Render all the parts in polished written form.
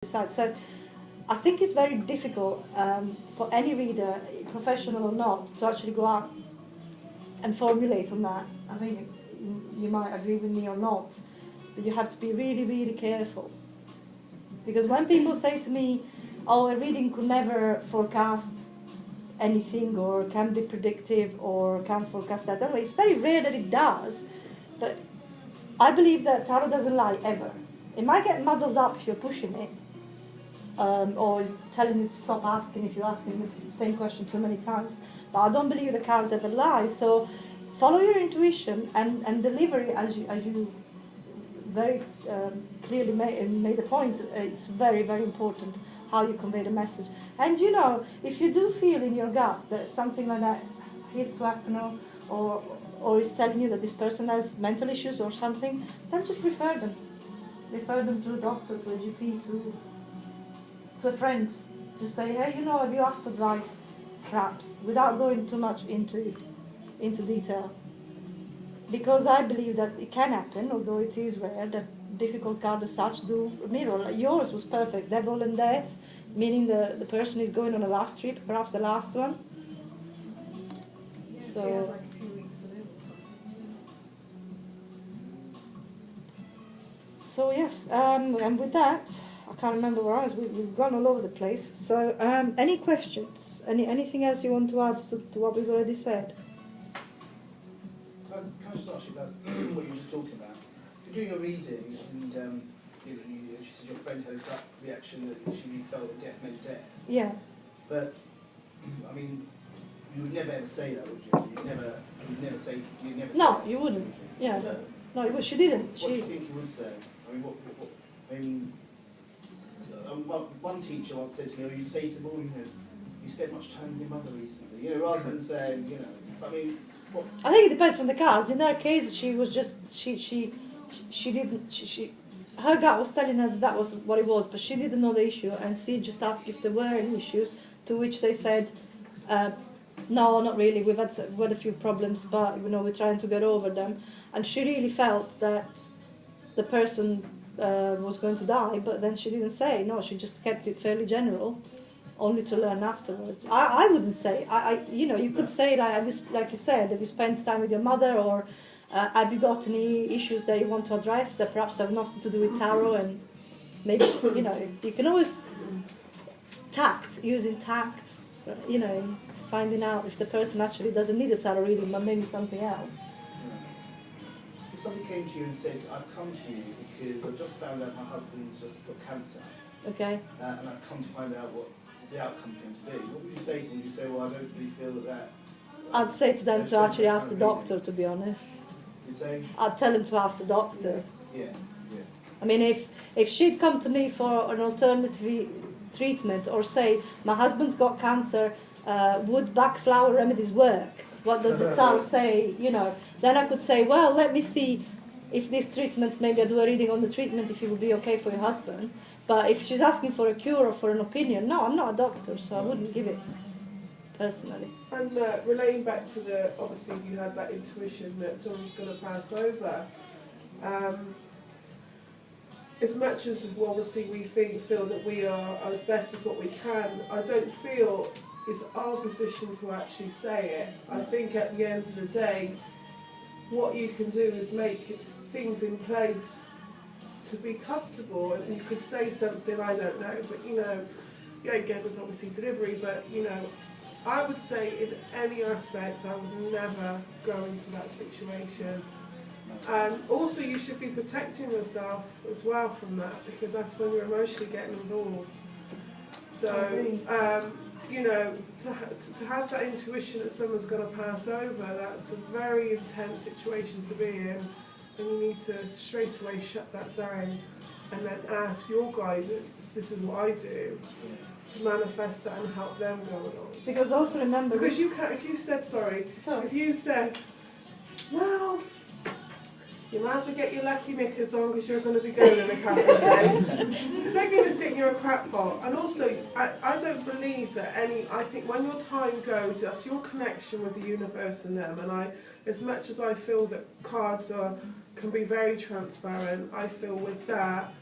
decide. So I think it's very difficult for any reader, professional or not, to actually go out and formulate on that. I think you might agree with me or not, but you have to be really, really careful. Because when people say to me, oh, a reading could never forecast anything or can be predictive or can forecast that, anyway, it's very rare that it does, but I believe that tarot doesn't lie ever. It might get muddled up if you're pushing it, or telling you to stop asking if you're asking the same question too many times. But I don't believe the cards ever lie. So follow your intuition and deliver it as you very clearly made the point. It's very, very important how you convey the message. And you know, if you do feel in your gut that something like that is to happen, or is telling you that this person has mental issues or something, then just refer them. Refer them to a doctor, to a GP, to a friend. Just say, hey, you know, have you asked advice, perhaps, without going too much into detail. Because I believe that it can happen, although it is rare, that difficult cards as such do mirror. Like yours was perfect, Devil and Death, meaning the person is going on a last trip, perhaps the last one. Yeah, So, she had like a few weeks to live or something. so yes, and with that, I can't remember where I was. We've gone all over the place. So, any questions? Anything else you want to add to what we've already said? Can I just ask you about what you were just talking about? During your reading, and she said your friend had a gut reaction that she felt that death meant death. Yeah. But I mean, you would never ever say that, would you? You'd never say. No, say you that, wouldn't. Would Yeah. you? No, you would. She didn't. What do you think you would say? I mean, I mean, one teacher once said to me, "Oh, you say to them, oh, you know, you spent much time with your mother recently," you know, rather than saying, you know, I mean. What? I think it depends on the cards. In her case, she was just her gut was telling her that was what it was, but she didn't know the issue, and she just asked if there were any issues. To which they said, no, not really. We've had a few problems, but you know we're trying to get over them. And she really felt that the person was going to die, but then she didn't say. No, she just kept it fairly general, only to learn afterwards. I wouldn't say. You know, you could say like you said, have you spent time with your mother, or have you got any issues that you want to address that perhaps have nothing to do with tarot, and maybe, you know, you can always using tact, you know, finding out if the person actually doesn't need a tarot reading, but maybe something else. If somebody came to you and said, I've come to you because I've just found out my husband's just got cancer, Okay. And I've come to find out what the outcome's going to be, what would you say to them? Would you say, well, I don't really feel that... I'd say to them to actually ask the doctor, to be honest. You say? I'd tell them to ask the doctors. Yeah. I mean, if she'd come to me for an alternative treatment, or say, my husband's got cancer, would back flower remedies work? What does the tarot say? You know, then I could say, well, let me see if this treatment, maybe I do a reading on the treatment, if it would be okay for your husband. But if she's asking for a cure or for an opinion, no, I'm not a doctor, so I wouldn't give it, personally. And relating back to obviously you had that intuition that someone's going to pass over. As much as obviously we feel that we are as best as what we can, I don't feel it's our position to actually say it. I think at the end of the day, what you can do is make things in place to be comfortable, and you could say something, I don't know, but you know, yeah, again, there's obviously delivery, but you know, I would say in any aspect, I would never go into that situation. And also you should be protecting yourself as well from that, because that's when you're emotionally getting involved. So, you know, to have that intuition that someone's going to pass over, that's a very intense situation to be in. And you need to straight away shut that down and then ask your guidance, this is what I do, to manifest that and help them go along. Because also remember... Because you can, if you said, if you said, well, you might as well get your lucky knickers on because you're going to be going in a couple of days, they're going to think you're a crackpot. And also, I don't believe that I think when your time goes, that's your connection with the universe and them. And as much as I feel that cards can be very transparent, I feel with that,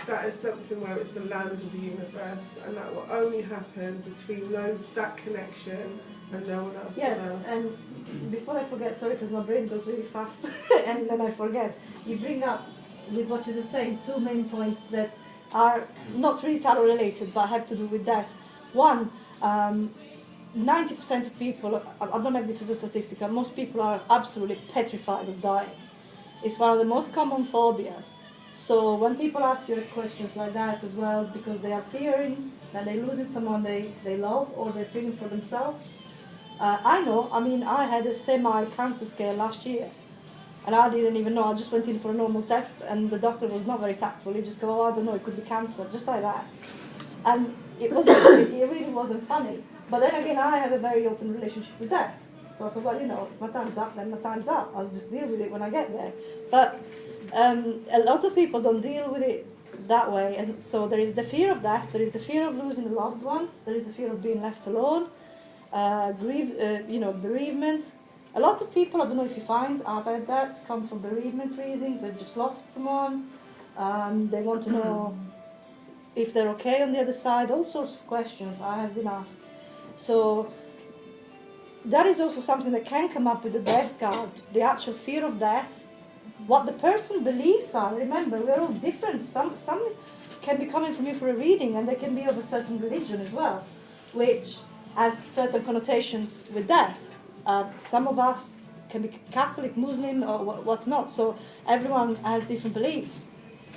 that is something where it's the land of the universe, and that will only happen between that connection, and no one else Yes, will know. and before I forget, sorry because my brain goes really fast and then I forget. You bring up, with what you were saying, two main points that are not really tarot related but have to do with death. One, 90% of people, I don't know if this is a statistic, but most people are absolutely petrified of dying. It's one of the most common phobias. So when people ask you questions like that as well, because they are fearing that they're losing someone they love or they're feeling for themselves. I know, I mean, I had a semi-cancer scare last year. And I didn't even know, I just went in for a normal test and the doctor was not very tactful. He just go, oh, I don't know, it could be cancer, just like that. And it really wasn't funny. But then again, I have a very open relationship with death. So I said, well, you know, if my time's up, then my time's up. I'll just deal with it when I get there. But a lot of people don't deal with it that way. And so there is the fear of death, there is the fear of losing loved ones, there is the fear of being left alone, bereavement. A lot of people, I don't know if you find, I've heard that, come from bereavement reasons. They've just lost someone. They want to know if they're okay on the other side. All sorts of questions I have been asked. So that is also something that can come up with the death card, the actual fear of death. What the person believes are, remember, we're all different. Some can be coming from you for a reading and they can be of a certain religion as well, which has certain connotations with death. Some of us can be Catholic, Muslim, or what's not. So everyone has different beliefs.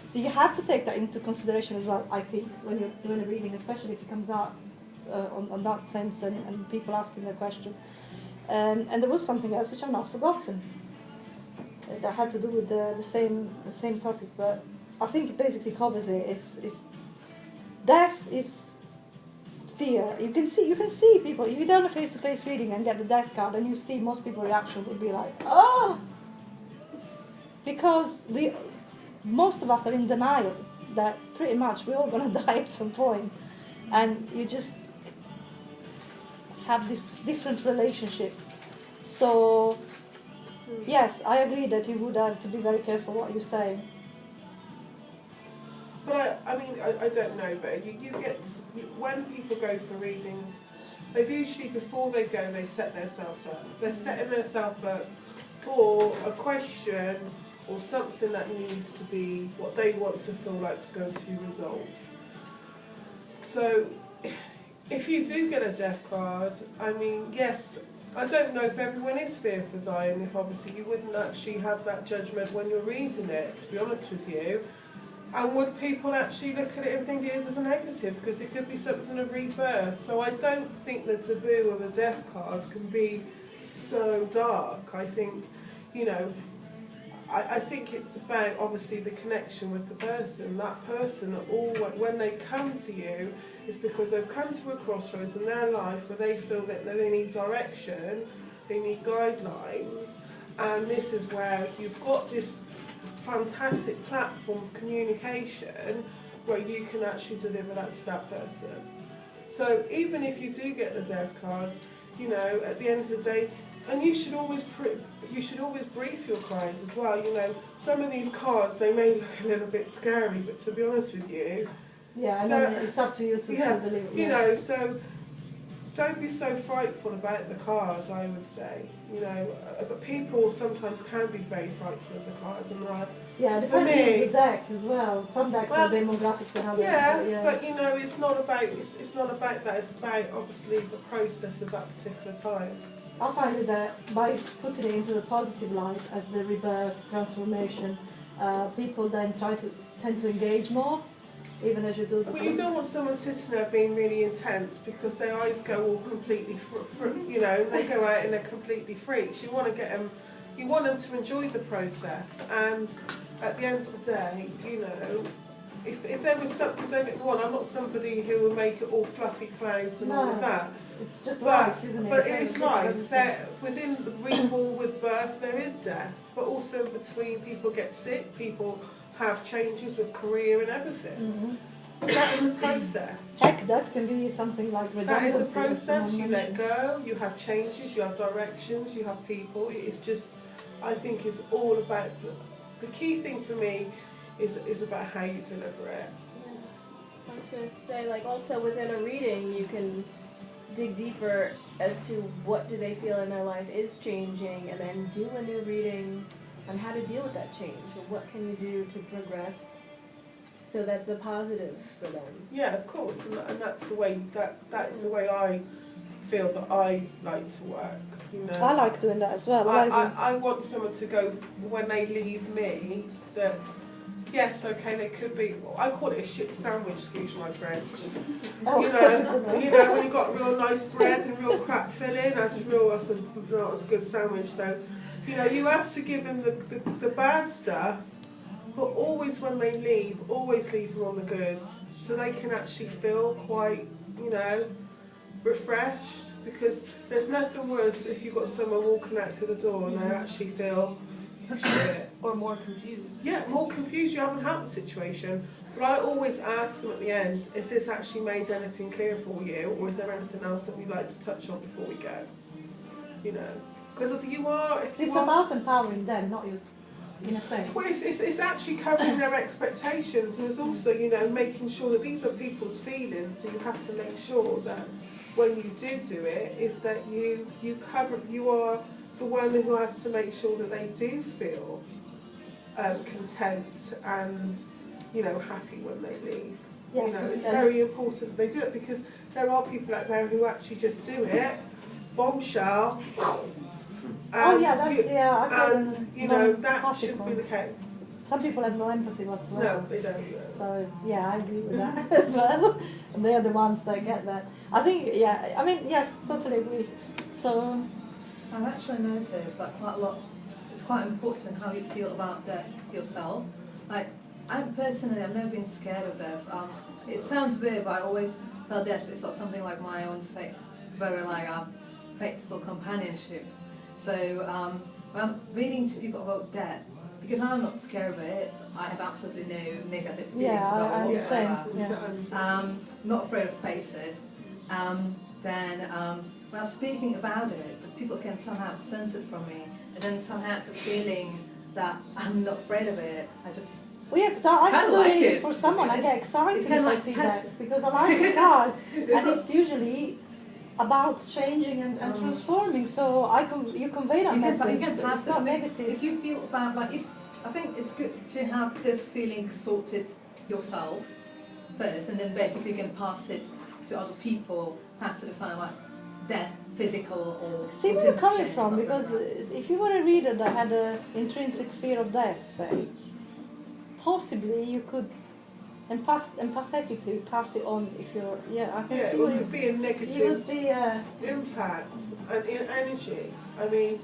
So you have to take that into consideration as well, I think, when you're doing a reading, especially if it comes out on that sense and people asking the question. And there was something else which I've not forgotten that had to do with the same topic, but I think it basically covers it. It's death is fear. You can see people. If you do a face-to-face reading and get the death card, and you see most people's reaction would be like, oh, because most of us are in denial that pretty much we're all going to die at some point, and you just have this different relationship. So yes, I agree that you would have to be very careful what you say. But I don't know, but when people go for readings, they've usually, before they go, they set themselves up. They're setting themselves up for a question or something that needs to be what they want to feel like is going to be resolved. So if you do get a death card, I mean, yes, I don't know if everyone is fearful for dying, if obviously you wouldn't actually have that judgment when you're reading it, to be honest with you. And would people actually look at it and think it is as a negative? Because it could be something of rebirth. So I don't think the taboo of a death card can be so dark. I think, I think it's about obviously the connection with the person. That person, when they come to you, is because they've come to a crossroads in their life where they feel that they need direction, they need guidelines, and this is where you've got this fantastic platform of communication where you can actually deliver that to that person. So even if you do get the death card, at the end of the day, and you should always brief your clients as well. Some of these cards, they may look a little bit scary, but to be honest with you, yeah, and then it's up to you to believe it. Yeah. So don't be so frightful about the cards, I would say. But people sometimes can be very frightful of the cards, and yeah, it depends on the deck as well. Some decks are demographic to have but it's not about that. It's about obviously the process of that particular time. I find it that by putting it into the positive light as the rebirth, transformation, people then tend to engage more, even as you do the. Well, you don't want someone sitting there being really intense because their eyes go all completely, they go out and they're completely freaks. You want to get them, you want them to enjoy the process, and at the end of the day, if there was something, don't get me wrong, I'm not somebody who will make it all fluffy clouds and all of that. It's just life, isn't it? But it's life. Within the recall with birth, there is death, but also in between, people get sick, people have changes with career and everything. That is a process. Heck, that can be something like redundancy. That is a process. You let go, you have changes, you have directions, you have people. It's just, I think it's all about, the key thing for me is about how you deliver it. I was going to say, like, also within a reading, you can dig deeper as to what do they feel in their life is changing, and then do a new reading on how to deal with that change, or what can you do to progress so that's a positive for them. Yeah, of course, and that's the way that's the way I feel that I like to work. You know, I like doing that as well. I want someone to go when they leave me that. Yes, okay, they could be. I call it a shit sandwich, excuse my French. Oh, You know, when you got real nice bread and real crap filling, that's a good sandwich. So, you know, you have to give them the bad stuff, but always when they leave, always leave them on the goods, so they can actually feel quite, you know, refreshed. Because there's nothing worse if you've got someone walking out through the door and they actually feel shit. Or more confused. Yeah, more confused, you haven't helped the situation. But I always ask them at the end, is this actually made anything clear for you, or is there anything else that we'd like to touch on before we go? You know, because if you are... It's about empowering them, not you, in a sense. Well, it's actually covering their expectations, and it's also, you know, making sure that these are people's feelings, so you have to make sure that when you do it, is that you are the one who has to make sure that they do feel content and, you know, happy when they leave. Yes, you know, it's very important that they do it, because there are people out there who actually just do it, bombshell. Oh yeah, that's you know, that shouldn't be the case. Some people have no empathy whatsoever. No, they don't. So yeah, I agree with that as well. And they're the ones that get that. I think I mean yes, totally agree. So I've actually noticed that quite a lot. It's quite important how you feel about death yourself. Like I've never been scared of death. It sounds weird, but I always felt death is not something like my own fate, very like faithful companionship. So when I'm reading to people about death, because I'm not scared of it, I have absolutely no negative feelings about it whatsoever. Not afraid to face it. Then when I'm speaking about it, people can somehow sense it from me, and then somehow the feeling that I'm not afraid of it, I just... Well, yeah, because I feel like really it. for someone, I get excited if I see that, because I like the cards, and it's usually about changing and transforming. So you convey that message. You can pass it's it. not negative. If you feel bad, like I think it's good to have this feeling sorted yourself first, and then basically you can pass it to other people, pass it to find like death, physical or... See where you're coming from, because if you were a reader that had an intrinsic fear of death, say, possibly you could empathetically pass it on if you're... Yeah, I can see it could be a negative it would be, impact and in energy. I mean,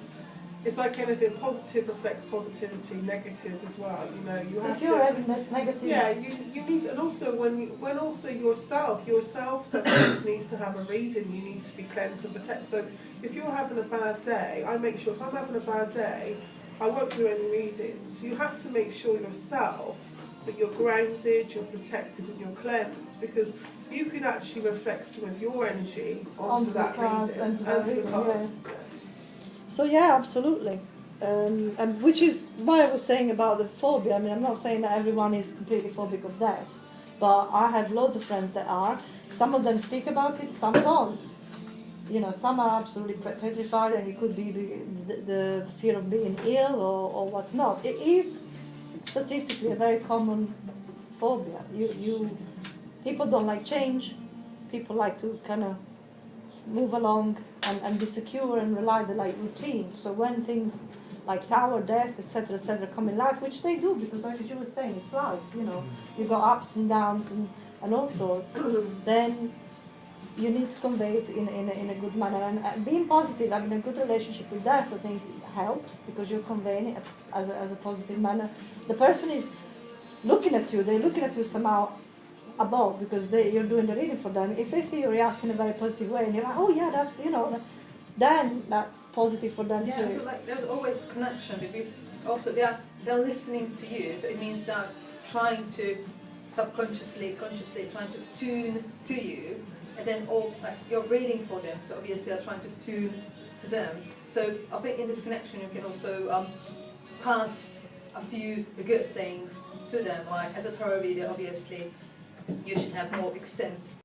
it's like anything, positive reflects positivity, negative as well. You know, you have if you're having this negative... Yeah, you need, and also when also yourself sometimes needs to have a reading, you need to be cleansed and protected. So if you're having a bad day, I make sure if I'm having a bad day, I won't do any readings. You have to make sure yourself that you're grounded, you're protected and you're cleansed, because you can actually reflect some of your energy onto that reading, onto the cards. Yeah. So yeah, absolutely. And which is why I was saying about the phobia. I mean, I'm not saying that everyone is completely phobic of death, but I have loads of friends that are. Some of them speak about it, some don't. You know, some are absolutely petrified, and it could be the fear of being ill or what's not. It is statistically a very common phobia. People don't like change. People like to kind of move along and be secure and reliable, like routine. So when things like tower, death, etc., come in life, which they do, because like you were saying, it's life, you know, you got ups and downs and all sorts, then you need to convey it in a good manner. And being positive, having a good relationship with death, I think helps, because you're conveying it as a positive manner. The person is looking at you, they're looking at you somehow above, because you're doing the reading for them. If they see you react in a very positive way, and you're like, oh yeah, that's, you know, then that's positive for them too. Yeah, so like there's always a connection, because also they're listening to you, so it means they're trying to subconsciously, consciously trying to tune to you, and then you're reading for them, so obviously they're trying to tune to them. So I think in this connection you can also pass a few good things to them. Like as a tarot reader, obviously, you should have more extent